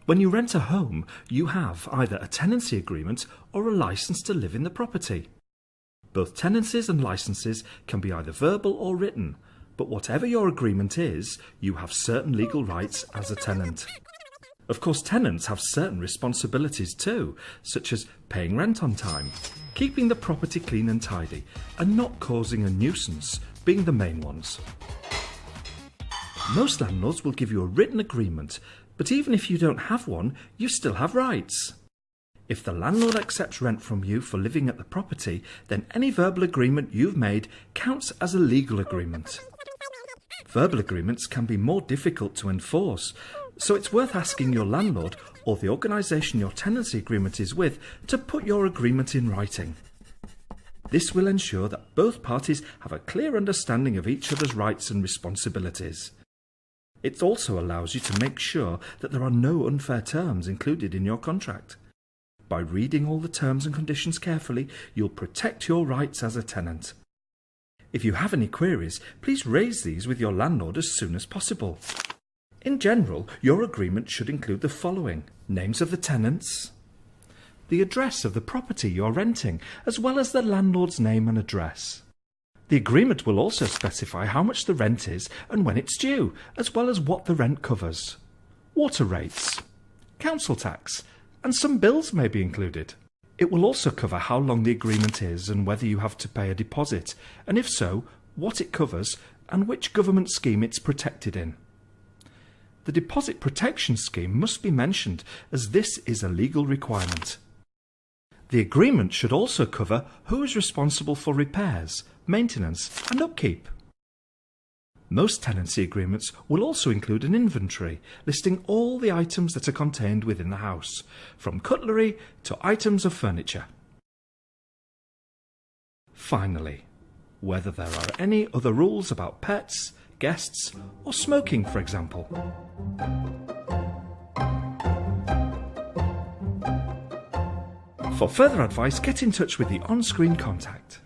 When you rent a home, you have either a tenancy agreement or a license to live in the property. Both tenancies and licenses can be either verbal or written, but whatever your agreement is, you have certain legal rights as a tenant. Of course, tenants have certain responsibilities too, such as paying rent on time, keeping the property clean and tidy, and not causing a nuisance, being the main ones. Most landlords will give you a written agreement, but even if you don't have one, you still have rights. If the landlord accepts rent from you for living at the property, then any verbal agreement you've made counts as a legal agreement. Verbal agreements can be more difficult to enforce, so it's worth asking your landlord or the organisation your tenancy agreement is with to put your agreement in writing. This will ensure that both parties have a clear understanding of each other's rights and responsibilities. It also allows you to make sure that there are no unfair terms included in your contract. By reading all the terms and conditions carefully, you'll protect your rights as a tenant. If you have any queries, please raise these with your landlord as soon as possible. In general, your agreement should include the following: names of the tenants, the address of the property you're renting, as well as the landlord's name and address. The agreement will also specify how much the rent is and when it's due, as well as what the rent covers. Water rates, council tax, and some bills may be included. It will also cover how long the agreement is and whether you have to pay a deposit, and if so, what it covers and which government scheme it's protected in. The deposit protection scheme must be mentioned, as this is a legal requirement. The agreement should also cover who is responsible for repairs, maintenance and upkeep. Most tenancy agreements will also include an inventory listing all the items that are contained within the house, from cutlery to items of furniture. Finally, whether there are any other rules about pets, guests or smoking, for example. For further advice, get in touch with the on-screen contact.